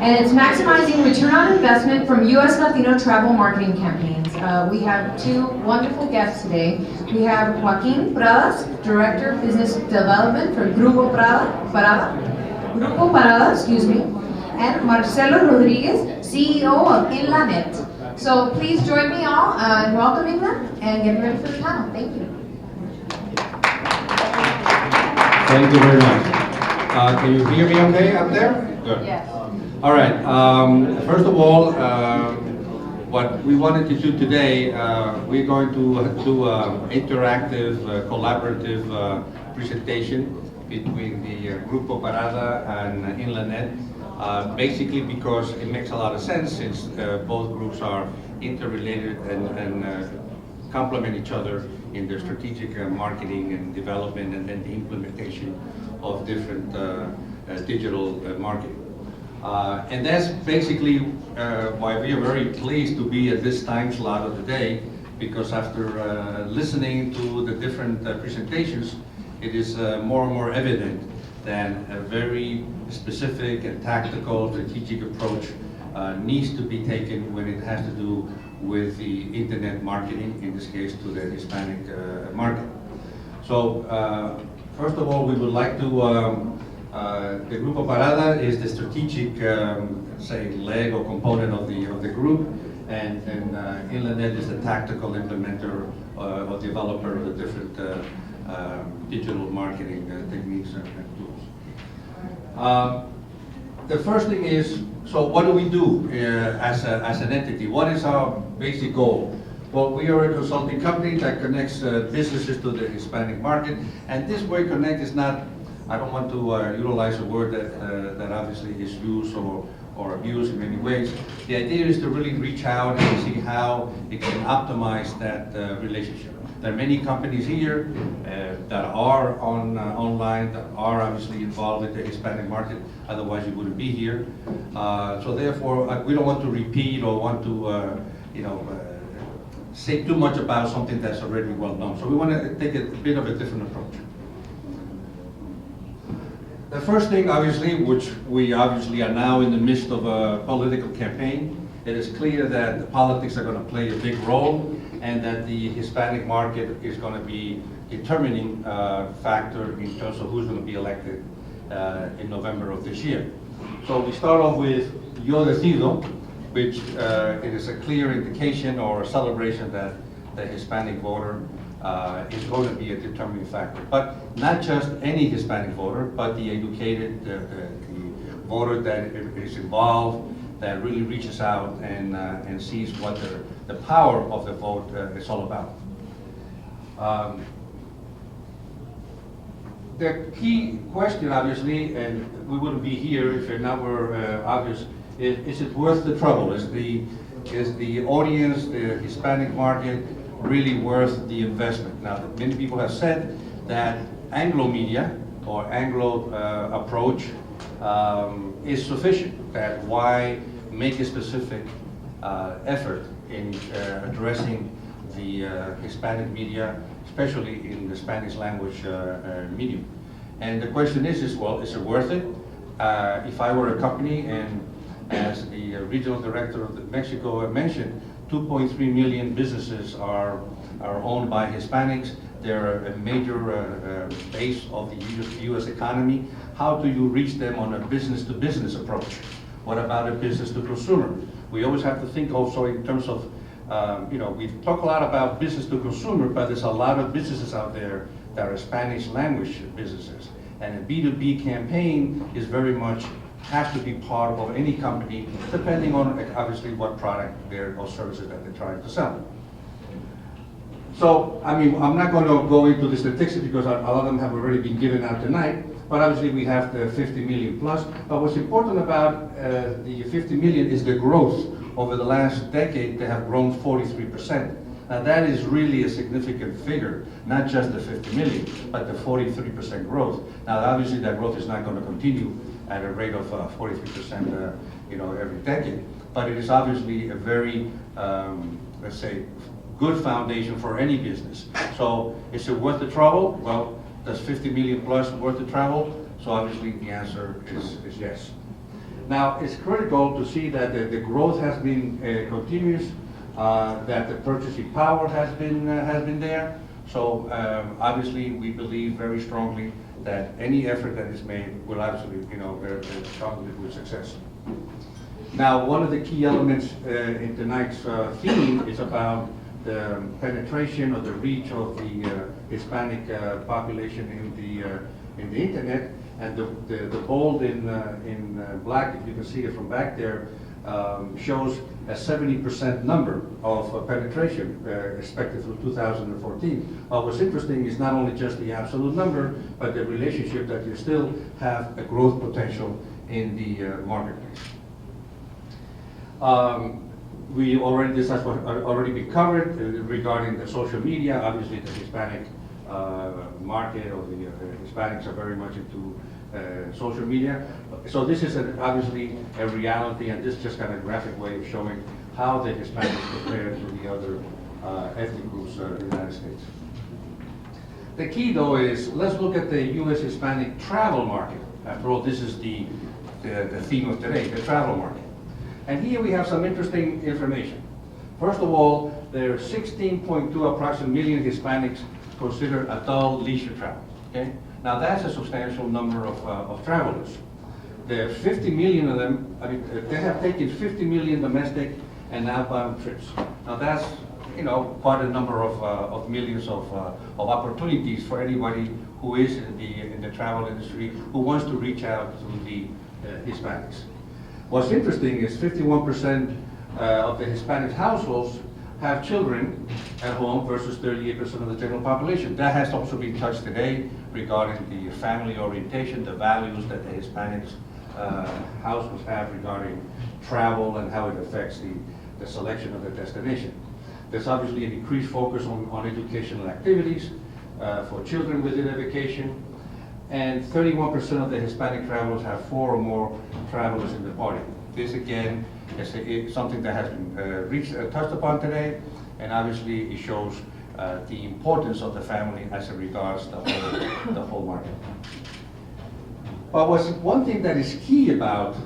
and it's maximizing return on investment from U.S. Latino travel marketing campaigns. We have two wonderful guests today. We have Joaquin Pradas, Director of Business Development for Grupo Parada, excuse me, and Marcelo Rodriguez, CEO of Inlanet. So please join me all in welcoming them and getting ready for the panel. Thank you. Thank you very much. Can you hear me okay up there? Good. Yes. All right. First of all, what we wanted to do today, we're going to do an interactive, collaborative presentation between the Grupo Parada and Inlanet, basically because it makes a lot of sense since both groups are interrelated and complement each other in their strategic marketing and development and then the implementation of different digital marketing. And that's basically why we are very pleased to be at this time slot of the day, because after listening to the different presentations, it is more and more evident that a very specific and tactical strategic approach needs to be taken when it has to do with the internet marketing, in this case to the Hispanic market. So first of all, we would like to, the Grupo Parada is the strategic, say, leg or component of the group, and Inlanet is the tactical implementer or developer of the different digital marketing techniques and tools. The first thing is, so what do we do as an entity? What is our basic goal? Well, we are a consulting company that connects businesses to the Hispanic market, and this word connect is not, I don't want to utilize a word that obviously is used or abused in many ways. The idea is to really reach out and see how it can optimize that relationship. There are many companies here that are online, that are obviously involved with the Hispanic market, otherwise you wouldn't be here. So therefore, we don't want to repeat or want to, say too much about something that's already well known. So we want to take a bit of a different approach. The first thing, obviously, which we obviously are now in the midst of a political campaign, it is clear that the politics are going to play a big role, and that the Hispanic market is going to be a determining factor in terms of who's going to be elected in November of this year. So we start off with Yo Decido, which it is a clear indication or a celebration that the Hispanic voter is going to be a determining factor. But not just any Hispanic voter, but the educated, the voter that is involved, that really reaches out and sees what the power of the vote is all about. The key question, obviously, and we wouldn't be here if it not were obvious, is it worth the trouble? Is the audience, the Hispanic market, really worth the investment? Now, many people have said that Anglo media or Anglo approach is sufficient. That why make a specific effort in addressing the Hispanic media, especially in the Spanish language medium. And the question is well, is it worth it? If I were a company, and as the regional director of Mexico mentioned, 2.3 million businesses are owned by Hispanics. They're a major base of the U.S. economy. How do you reach them on a business-to-business approach? What about a business-to-consumer? We always have to think also in terms of, we talk a lot about business-to-consumer, but there's a lot of businesses out there that are Spanish language businesses. And a B2B campaign is very much has to be part of any company, depending on obviously what product or services that they're trying to sell. So, I mean, I'm not going to go into the statistics because a lot of them have already been given out tonight, but obviously we have the 50 million plus. But what's important about the 50 million is the growth. Over the last decade, they have grown 43%. Now that is really a significant figure, not just the 50 million, but the 43% growth. Now obviously that growth is not going to continue at a rate of 43%, every decade. But it is obviously a very, let's say, good foundation for any business. So is it worth the trouble? Well, does 50 million plus worth the travel? So obviously the answer is yes. Now, it's critical to see that the growth has been continuous, that the purchasing power has been there. So obviously, we believe very strongly that any effort that is made will absolutely, come with success. Now, one of the key elements in tonight's theme is about the penetration or the reach of the Hispanic population in the internet, and the bold in black, if you can see it from back there, shows a 70% number of penetration expected through 2014. What's interesting is not only just the absolute number, but the relationship that you still have a growth potential in the marketplace. This has already been covered regarding the social media. Obviously, the Hispanic market, or the Hispanics are very much into social media. So this is obviously a reality, and this is just kind of a graphic way of showing how the Hispanics compare to the other ethnic groups in the United States. The key, though, is let's look at the U.S. Hispanic travel market. After all, this is the theme of today, the travel market. And here we have some interesting information. First of all, there are 16.2 approximate million Hispanics consider adult leisure travel. Okay? Now that's a substantial number of travelers. There are 50 million of them, they have taken 50 million domestic and outbound trips. Now that's, quite a number of millions of opportunities for anybody who is in the travel industry who wants to reach out to the Hispanics. What's interesting is 51% of the Hispanic households have children at home versus 38% of the general population. That has also been touched today regarding the family orientation, the values that the Hispanics households have regarding travel and how it affects the selection of the destination. There's obviously an increased focus on educational activities for children within a vacation. And 31% of the Hispanic travelers have 4 or more travelers in the party. This again is something that has been touched upon today, and obviously it shows the importance of the family as it regards the whole market. But one thing that is key about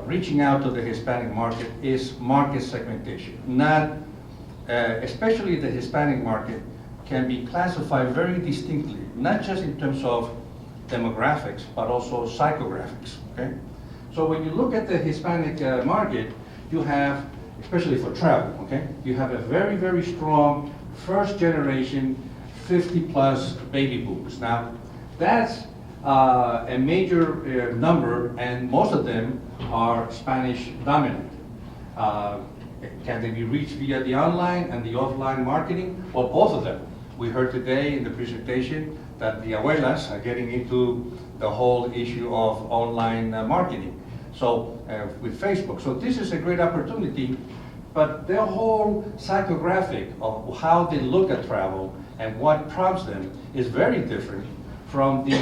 reaching out to the Hispanic market is market segmentation. Especially the Hispanic market can be classified very distinctly, not just in terms of demographics, but also psychographics, okay? So when you look at the Hispanic market, you have, especially for travel, okay? You have a very, very strong first generation 50+ baby boomers. Now, that's a major number, and most of them are Spanish dominant. Can they be reached via the online and the offline marketing? Well, both of them. We heard today in the presentation that the abuelas are getting into the whole issue of online marketing. So with Facebook. So this is a great opportunity, but their whole psychographic of how they look at travel and what prompts them is very different from the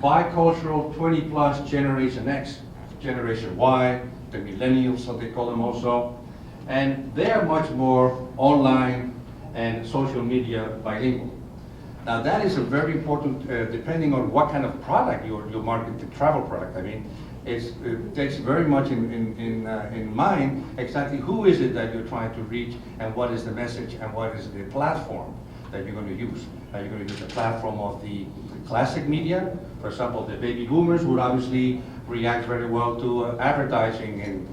bicultural 20+ Generation X, Generation Y, the millennials, so they call them also. And they're much more online and social media bilingual. Now that is a very important, depending on what kind of product you're marketing, travel product. I mean, it takes very much in mind exactly who is it that you're trying to reach, and what is the message, and what is the platform that you're going to use. Are you going to use the platform of the classic media? For example, the baby boomers would obviously react very well to advertising in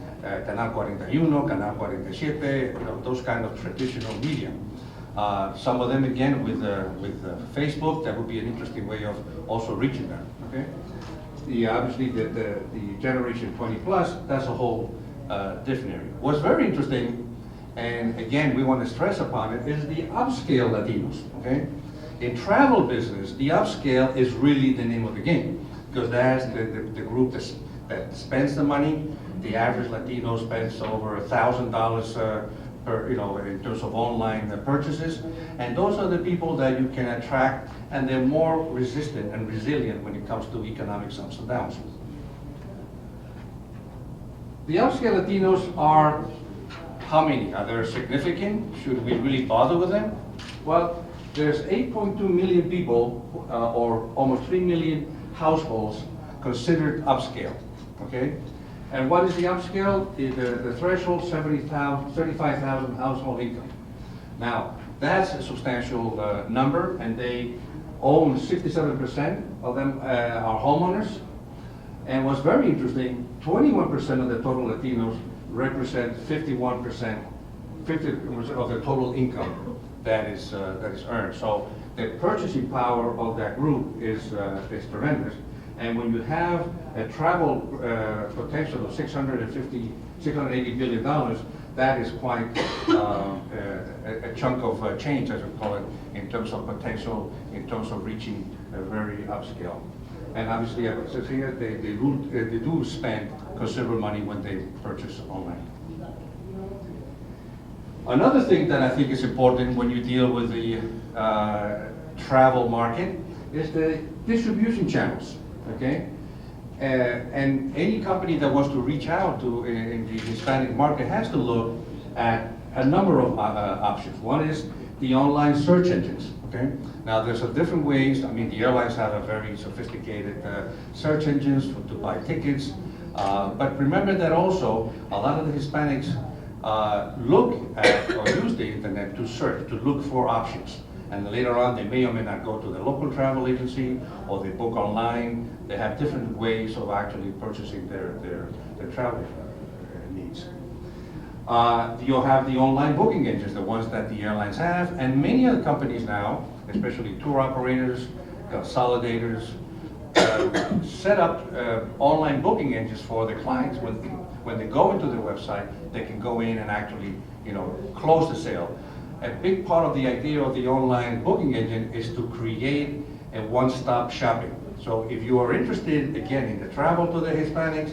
Canal 41, Canal 47, those kind of traditional media. Some of them, again, with Facebook, that would be an interesting way of also reaching them. Okay? Obviously, the Generation 20+, that's a whole different area. What's very interesting, and again, we want to stress upon it, is the upscale Latinos. Okay? In travel business, the upscale is really the name of the game, because that's the group that spends the money. The average Latino spends over $1,000 in terms of online purchases, and those are the people that you can attract, and they're more resistant and resilient when it comes to economic ups and downs. The upscale Latinos are how many? Are they significant? Should we really bother with them? Well, there's 8.2 million people, or almost 3 million households considered upscale. okay? And what is the upscale? The threshold, 70,000, 35,000 household income. Now, that's a substantial number, and they own 67% of them are homeowners. And what's very interesting, 21% of the total Latinos represent 51%, 50% of the total income that is earned. So the purchasing power of that group is tremendous. And when you have a travel potential of $680 billion, that is quite a chunk of change, as we call it, in terms of potential, in terms of reaching a very upscale. And obviously, as I said here, they do spend considerable money when they purchase online. Another thing that I think is important when you deal with the travel market is the distribution channels, okay? And any company that wants to reach out to in the Hispanic market has to look at a number of options. One is the online search engines, okay? Now there's different ways. I mean, the airlines have a very sophisticated search engines to buy tickets. But remember that also a lot of the Hispanics look at or use the internet to search, to look for options. And later on, they may or may not go to the local travel agency, or they book online. They have different ways of actually purchasing their travel needs. You'll have the online booking engines, the ones that the airlines have, and many other companies now, especially tour operators, consolidators, set up online booking engines for their clients. When they go into their website, they can go in and actually, close the sale. A big part of the idea of the online booking engine is to create a one-stop shopping. So if you are interested, again, in the travel to the Hispanics,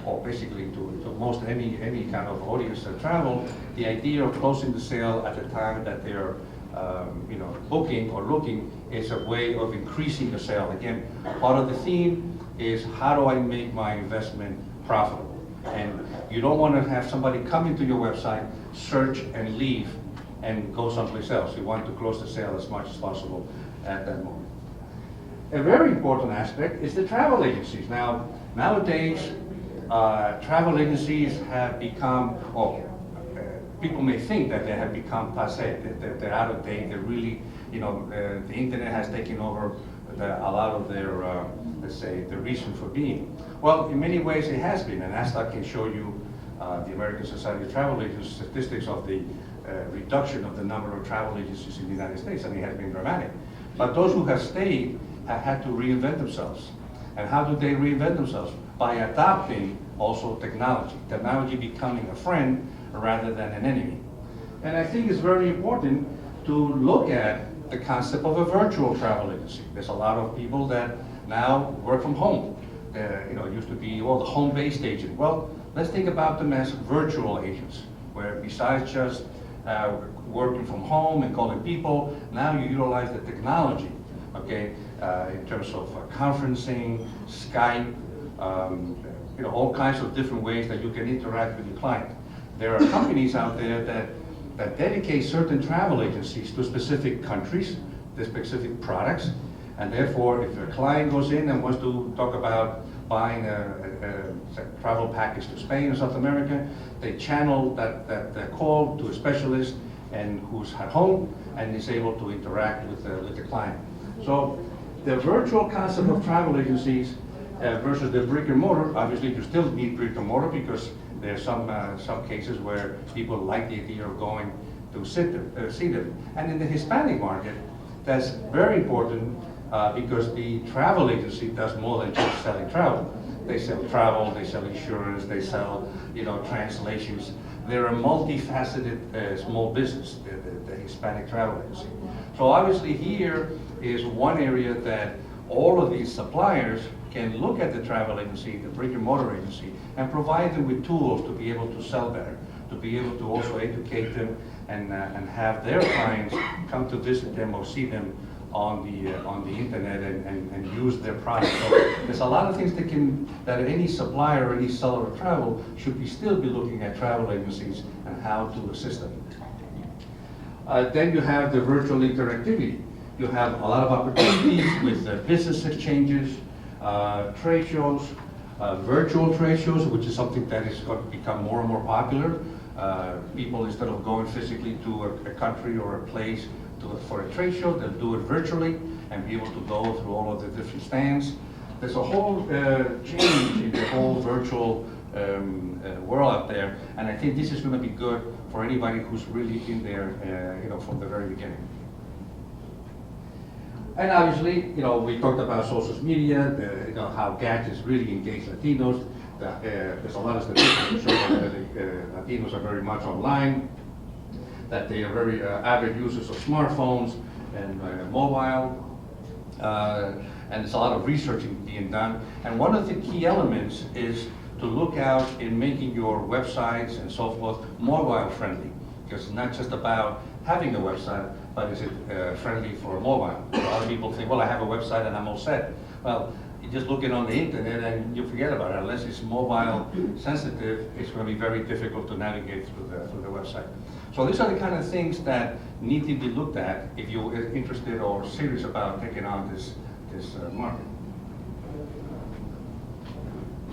or basically to most any kind of audience that travel, the idea of closing the sale at the time that they're booking or looking is a way of increasing the sale. Again, part of the theme is how do I make my investment profitable? And you don't want to have somebody come into your website, search and leave and go someplace else. You want to close the sale as much as possible at that moment. A very important aspect is the travel agencies. Now, nowadays, travel agencies have become, people may think that they have become passé, that they're out of date. They're really, the internet has taken over a lot of their, let's say, the reason for being. Well, in many ways it has been, and ASTA can show you the American Society of Travel Agents statistics of the reduction of the number of travel agencies in the United States, and it has been dramatic. But those who have stayed have had to reinvent themselves. And how do they reinvent themselves? By adopting also technology becoming a friend rather than an enemy. And I think it's very important to look at the concept of a virtual travel agency. There's a lot of people that now work from home. It used to be, the home-based agent. Well, let's think about them as virtual agents, where besides just working from home and calling people, now you utilize the technology, okay, in terms of conferencing, Skype, all kinds of different ways that you can interact with your client. There are companies out there that dedicate certain travel agencies to specific countries, to specific products, and therefore if a client goes in and wants to talk about buying a travel package to Spain or South America, they channel that call to a specialist and who's at home and is able to interact with the client. So the virtual concept of travel agencies versus the brick and mortar, obviously you still need brick and mortar because there's some cases where people like the idea of going to see them. And in the Hispanic market, that's very important because the travel agency does more than just selling travel. They sell travel, they sell insurance, they sell translations. They're a multifaceted small business, the Hispanic travel agency. So obviously here is one area that all of these suppliers can look at the travel agency, the brick and mortar agency, and provide them with tools to be able to sell better, to be able to also educate them and have their clients come to visit them or see them on the internet and use their product. So there's a lot of things that any supplier or any seller of travel should still be looking at travel agencies and how to assist them. Then you have the virtual interactivity. You have a lot of opportunities with business exchanges, trade shows, virtual trade shows, which is something that is going to become more and more popular. People, instead of going physically to a country or a place for a trade show, they'll do it virtually and be able to go through all of the different stands. There's a whole change in the whole virtual world out there, and I think this is going to be good for anybody who's really in there, from the very beginning. And obviously, we talked about social media, how gadgets really engage Latinos. There's a lot of statistics that show that Latinos are very much online, that they are very avid users of smartphones and mobile. And there's a lot of research being done. And one of the key elements is to look out in making your websites and so forth mobile friendly. Because it's not just about having a website, but is it friendly for mobile? A lot of people think, well, I have a website and I'm all set. Well, you just look it on the internet and you forget about it. Unless it's mobile sensitive, it's going to be very difficult to navigate through the website. So these are the kind of things that need to be looked at if you're interested or serious about taking on this market.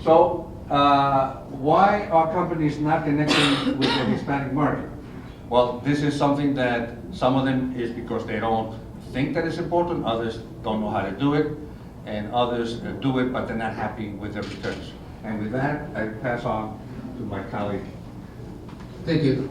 So why are companies not connecting with the Hispanic market? Well, this is something that some of them is because they don't think that it's important, others don't know how to do it, and others do it, but they're not happy with their returns. And with that, I pass on to my colleague. Thank you.